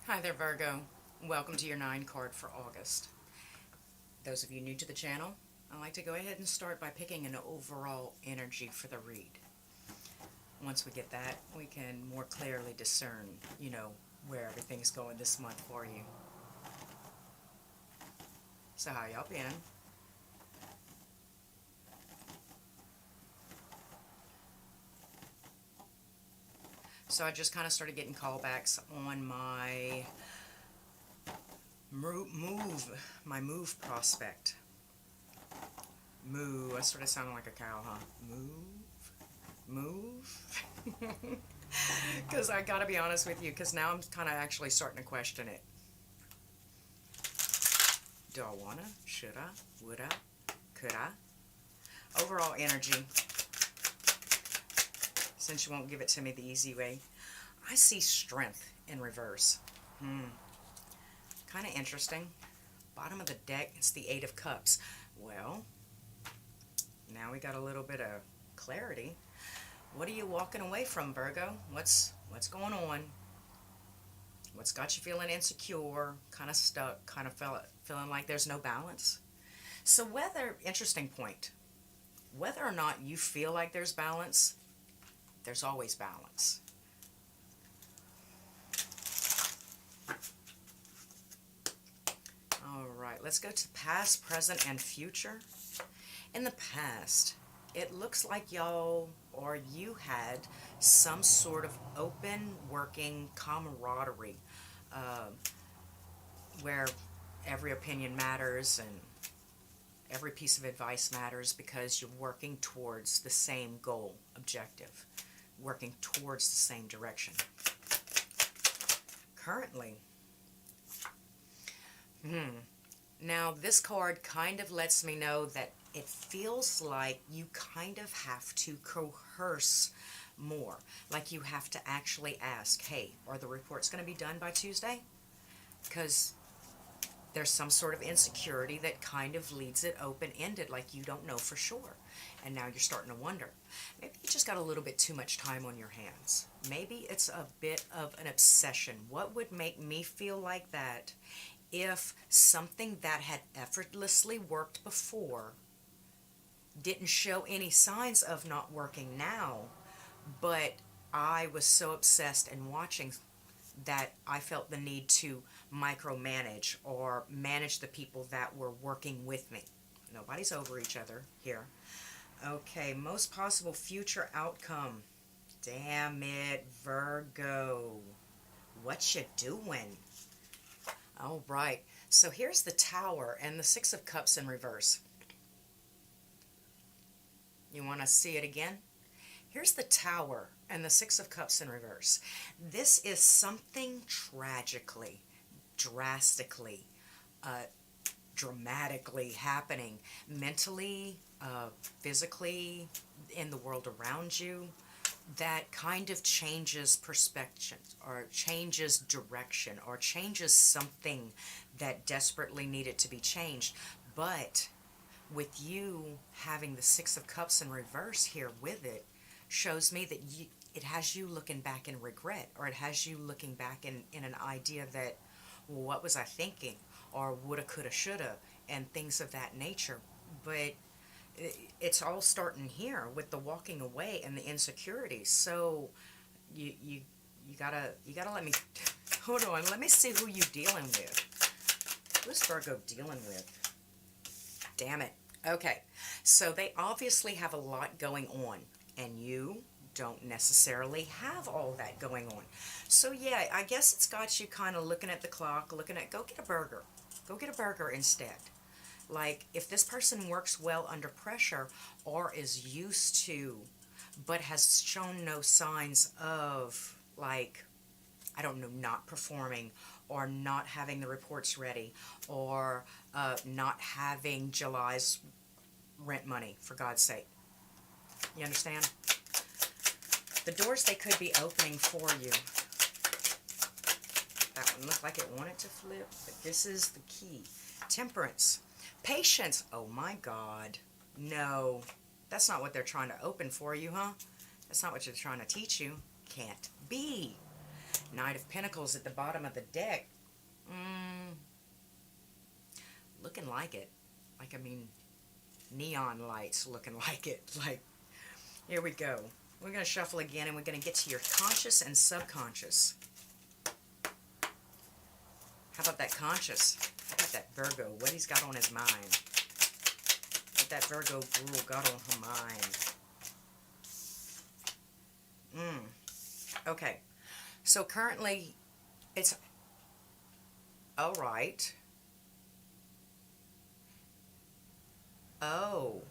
Hi there, Virgo. Welcome to your 9 card for August. Those of you new to the channel, I like to go ahead and start by picking an overall energy for the read. Once we get that, we can more clearly discern, where everything's going this month for you. So how y'all been? So I just kind of started getting callbacks on my move prospect. Moo. I sort of sounded like a cow, huh? Move? Because I gotta be honest with you, because now I'm kind of actually starting to question it. Do I wanna? Should I? Would I? Could I? Overall energy, since you won't give it to me the easy way, I see strength in reverse. Kind of interesting. Bottom of the deck, it's the Eight of Cups. Well, now we got a little bit of clarity. What are you walking away from, Virgo? What's going on? What's got you feeling insecure, kind of stuck, kind of feeling like there's no balance? So interesting point, whether or not you feel like there's balance, there's always balance. All right, let's go to past, present, and future. In the past, it looks like y'all or you had some sort of open working camaraderie where every opinion matters and every piece of advice matters because you're working towards the same goal, objective, working towards the same direction. Currently, now this card kind of lets me know that it feels like you kind of have to coerce more. Like you have to actually ask, hey, are the reports going to be done by Tuesday? Because there's some sort of insecurity that kind of leaves it open-ended, like you don't know for sure. And now you're starting to wonder. Maybe you just got a little bit too much time on your hands. Maybe it's a bit of an obsession. What would make me feel like that if something that had effortlessly worked before didn't show any signs of not working now, but I was so obsessed and watching that I felt the need to micromanage or manage the people that were working with me. Nobody's over each other here. Okay, most possible future outcome. Damn it, Virgo. What you doing? All right, so here's the Tower and the Six of Cups in reverse. You want to see it again? Here's the Tower and the Six of Cups in reverse. This is something tragically, drastically, dramatically happening mentally, physically, in the world around you, that kind of changes perspective or changes direction or changes something that desperately needed to be changed. But with you having the Six of Cups in reverse here with it, shows me that it has you looking back in regret, or it has you looking back in an idea that, well, what was I thinking, or woulda, coulda, shoulda, and things of that nature. But it's all starting here with the walking away and the insecurity. So you gotta let me hold on. Let me see who you dealing with. Who's Virgo dealing with? Damn it. Okay, so they obviously have a lot going on, and you don't necessarily have all that going on. So yeah, I guess it's got you kind of looking at the clock, go get a burger. Go get a burger instead. Like, if this person works well under pressure or is used to, but has shown no signs of, like, I don't know, not performing or not having the reports ready or not having July's rent money, for God's sake. You understand? The doors they could be opening for you. That one looked like it wanted to flip, but this is the key. Temperance. Patience. Oh my God. No. That's not what they're trying to open for you, huh? That's not what you're trying to teach you. Can't be. Knight of Pentacles at the bottom of the deck. Mm, looking like it. Like, I mean, neon lights looking like it. Like, here we go. We're going to shuffle again, and we're going to get to your conscious and subconscious. How about that conscious? How about that Virgo? What he's got on his mind. What that Virgo girl got on her mind. Okay. So currently, it's... All right. Oh.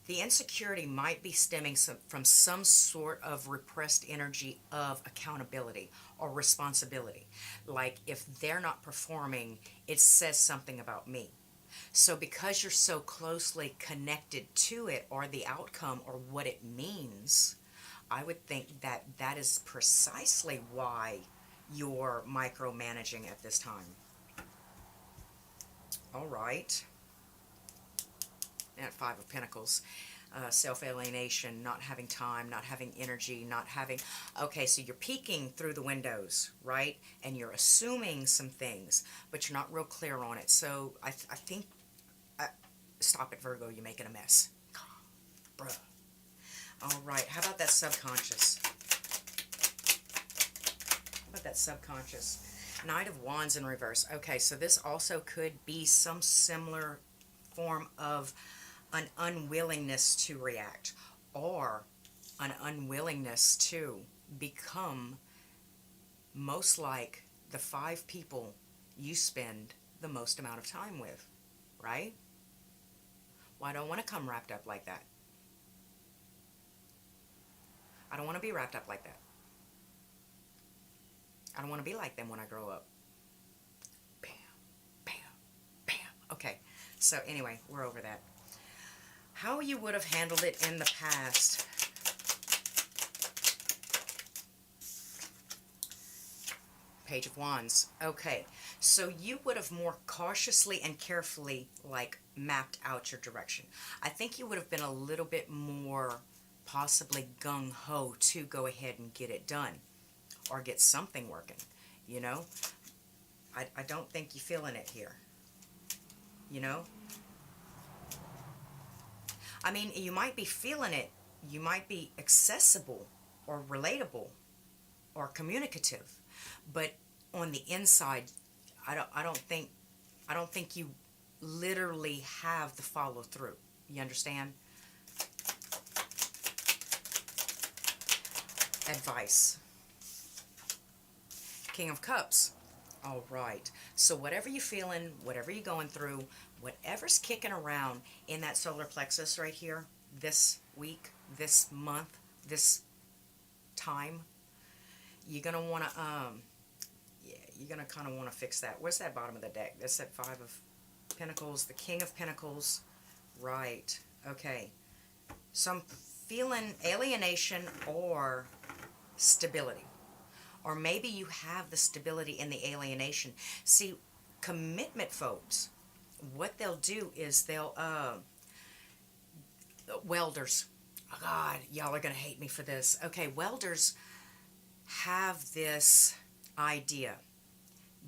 The insecurity might be stemming from some sort of repressed energy of accountability or responsibility. Like, if they're not performing, it says something about me. So because you're so closely connected to it, or the outcome, or what it means, I would think that that is precisely why you're micromanaging at this time. All right. And Five of Pentacles. Self-alienation, not having time, not having energy, not having... Okay, so you're peeking through the windows, right? And you're assuming some things, but you're not real clear on it. So I think... stop it, Virgo. You're making a mess. Bruh. All right. How about that subconscious? How about that subconscious? Knight of Wands in reverse. Okay, so this also could be some similar form of an unwillingness to react, or an unwillingness to become most like the 5 people you spend the most amount of time with, right? Well, I don't want to come wrapped up like that. I don't want to be wrapped up like that. I don't want to be like them when I grow up. Bam, bam, bam. Okay, so anyway, we're over that. How you would have handled it in the past. Page of Wands. Okay, so you would have more cautiously and carefully, like, mapped out your direction. I think you would have been a little bit more possibly gung-ho to go ahead and get it done, or get something working, you know? I don't think you're feeling it here, you know? I mean, you might be feeling it, you might be accessible or relatable or communicative, but on the inside, I don't think you literally have the follow through. You understand? Advice. King of Cups. All right. So whatever you're feeling, whatever you're going through, whatever's kicking around in that solar plexus right here, this week, this month, this time, you're going to want to, you're going to kind of want to fix that. Where's that bottom of the deck? That's that 5 of Pentacles, the King of Pentacles. Right. Okay. So I'm feeling alienation or stability. Or maybe you have the stability in the alienation. See, commitment folks, what they'll do is they'll, welders, oh God, y'all are going to hate me for this. Okay, welders have this idea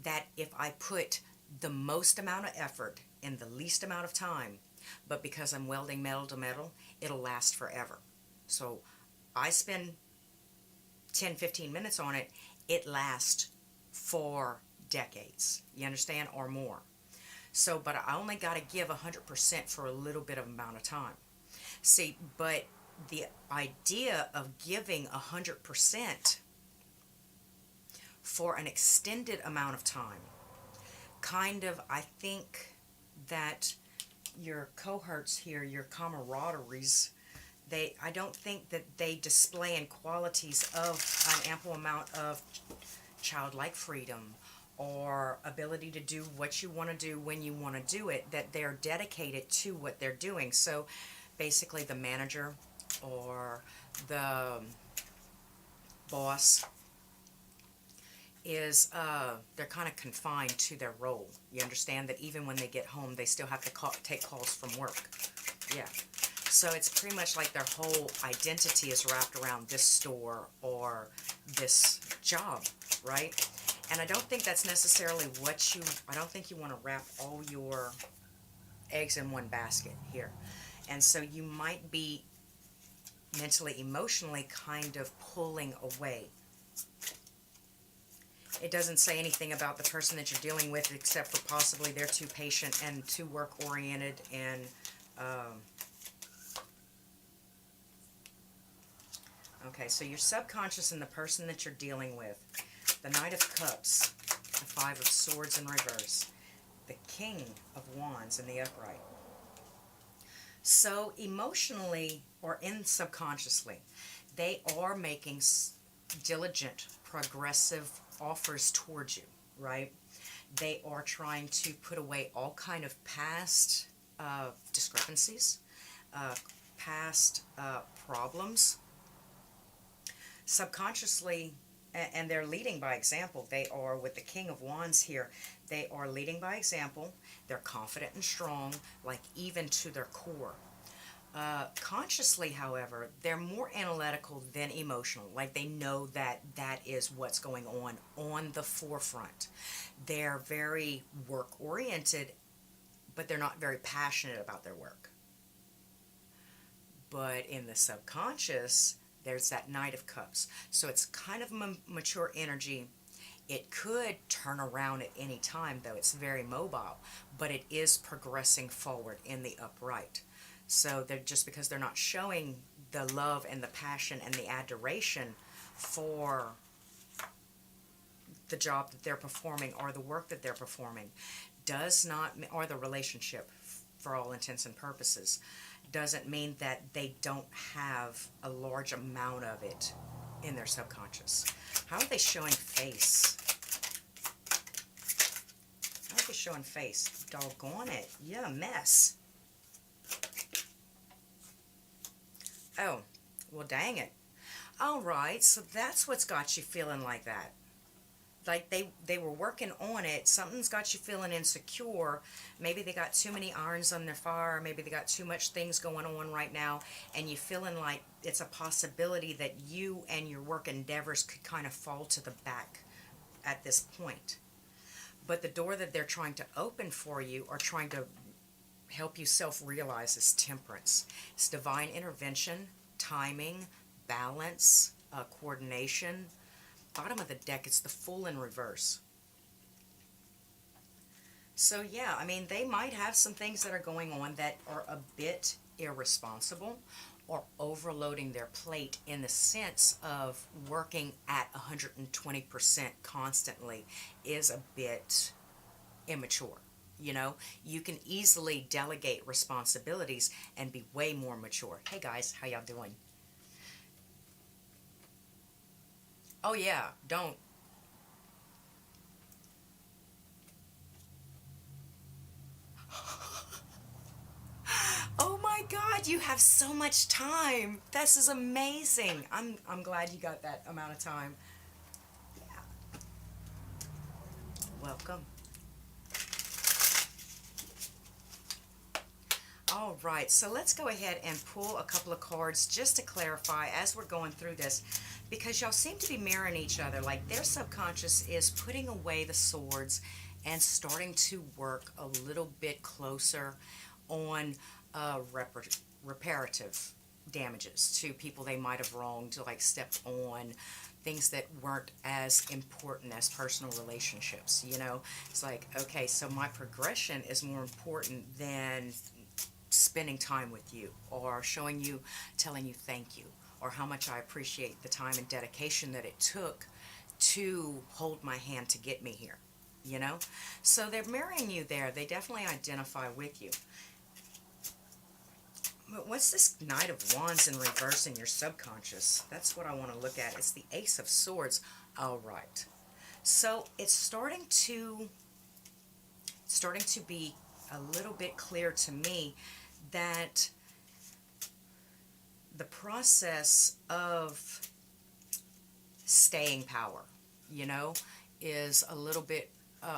that if I put the most amount of effort in the least amount of time, but because I'm welding metal to metal, it'll last forever. So I spend 10, 15 minutes on it, it lasts for decades, you understand, or more. So, but I only got to give 100% for a little bit of amount of time. See, but the idea of giving 100% for an extended amount of time, kind of, I think that your cohorts here, your camaraderies, I don't think that they display in qualities of an ample amount of childlike freedom or ability to do what you want to do when you want to do it, that they're dedicated to what they're doing. So basically the manager or the boss is, they're kind of confined to their role. You understand that even when they get home, they still have to take calls from work. Yeah. So it's pretty much like their whole identity is wrapped around this store or this job, right? And I don't think that's necessarily I don't think you want to wrap all your eggs in one basket here. And so you might be mentally, emotionally kind of pulling away. It doesn't say anything about the person that you're dealing with except for possibly they're too patient and too work-oriented and okay, so your subconscious and the person that you're dealing with. The Knight of Cups, the Five of Swords in reverse, the King of Wands in the upright. So emotionally or subconsciously, they are making diligent, progressive offers towards you, right? They are trying to put away all kind of past discrepancies, past problems. Subconsciously, and they're leading by example. They are, with the King of Wands here, they are leading by example. They're confident and strong, like even to their core. Consciously, however, they're more analytical than emotional. Like they know that that is what's going on the forefront. They're very work-oriented, but they're not very passionate about their work. But in the subconscious, there's that Knight of Cups. So it's kind of mature energy. It could turn around at any time, though. It's very mobile, but it is progressing forward in the upright. So they're, just because they're not showing the love and the passion and the adoration for the job that they're performing or the work that they're performing, does not, or the relationship for all intents and purposes, doesn't mean that they don't have a large amount of it in their subconscious. How are they showing face? How are they showing face? Doggone it. Yeah, mess. Oh, well, dang it. All right, so that's what's got you feeling like that. Like they were working on it. Something's got you feeling insecure. Maybe they got too many irons on their fire. Maybe they got too much things going on right now, and you feeling like it's a possibility that you and your work endeavors could kind of fall to the back at this point. But the door that they're trying to open for you, or trying to help you self-realize, is temperance. It's divine intervention, timing, balance, coordination. Bottom of the deck, it's the Fool in reverse. So yeah, I mean, they might have some things that are going on that are a bit irresponsible or overloading their plate, in the sense of working at 120% constantly is a bit immature. You know, you can easily delegate responsibilities and be way more mature. Hey guys, how y'all doing? Oh yeah, don't. Oh my God, you have so much time. This is amazing. I'm glad you got that amount of time. Yeah. Welcome. All right, so let's go ahead and pull a couple of cards just to clarify as we're going through this, because y'all seem to be mirroring each other. Like their subconscious is putting away the swords and starting to work a little bit closer on reparative damages to people they might have wronged, like stepped on, things that weren't as important as personal relationships. You know, it's like, okay, so my progression is more important than spending time with you, or showing you, telling you thank you, or how much I appreciate the time and dedication that it took to hold my hand to get me here, you know? So they're marrying you there. They definitely identify with you. But what's this Knight of Wands in reverse in your subconscious? That's what I want to look at. It's the Ace of Swords. All right. So it's starting to be a little bit clear to me that the process of staying power, you know, is a little bit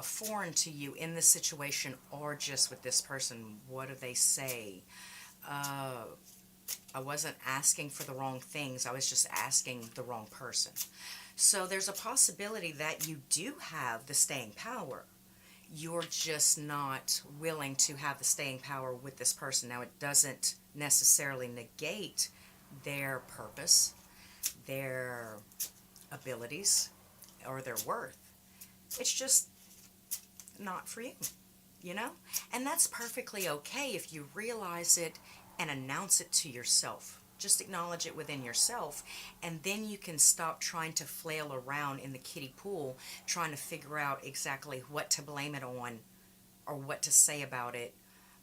foreign to you in this situation, or just with this person. What do they say? I wasn't asking for the wrong things. I was just asking the wrong person. So there's a possibility that you do have the staying power. You're just not willing to have the staying power with this person. Now, it doesn't necessarily negate their purpose, their abilities, or their worth. It's just not for you, you know? And that's perfectly okay if you realize it and announce it to yourself. Just acknowledge it within yourself, and then you can stop trying to flail around in the kiddie pool trying to figure out exactly what to blame it on, or what to say about it,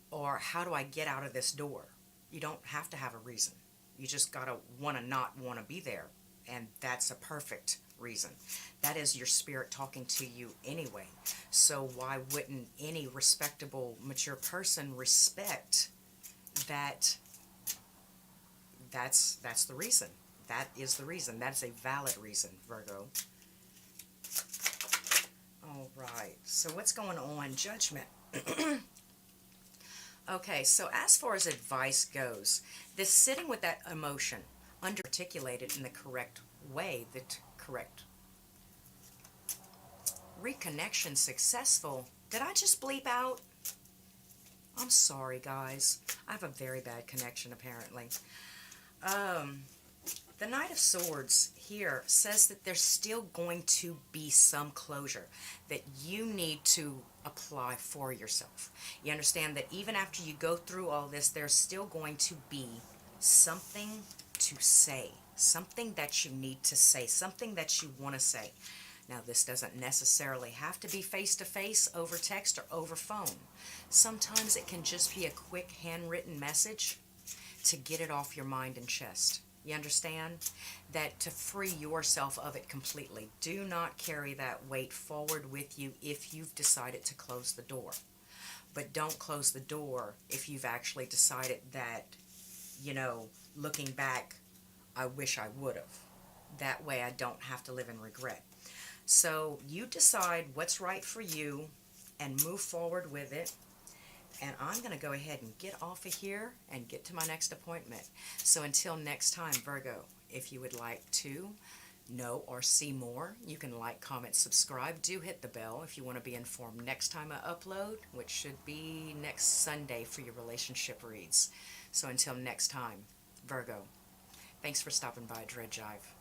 or how do I get out of this door. You don't have to have a reason. You just gotta want to not want to be there, and that's a perfect reason. That is your spirit talking to you anyway. So why wouldn't any respectable, mature person respect that? That's the reason. That is the reason. That's a valid reason, Virgo. All right. So what's going on? Judgment. Okay, so as far as advice goes, this sitting with that emotion, under-articulated in the correct way, the correct reconnection successful. Did I just bleep out? I'm sorry, guys. I have a very bad connection, apparently. The Knight of Swords here says that there's still going to be some closure that you need to apply for yourself. You understand that even after you go through all this, there's still going to be something to say, something that you need to say, something that you want to say. Now, this doesn't necessarily have to be face-to-face, over text, or over phone. Sometimes it can just be a quick handwritten message to get it off your mind and chest. You understand? That to free yourself of it completely. Do not carry that weight forward with you if you've decided to close the door. But don't close the door if you've actually decided that, looking back, I wish I would have. That way I don't have to live in regret. So you decide what's right for you and move forward with it. And I'm going to go ahead and get off of here and get to my next appointment. So until next time, Virgo, if you would like to know or see more, you can like, comment, subscribe. Do hit the bell if you want to be informed next time I upload, which should be next Sunday for your relationship reads. So until next time, Virgo, thanks for stopping by Jive.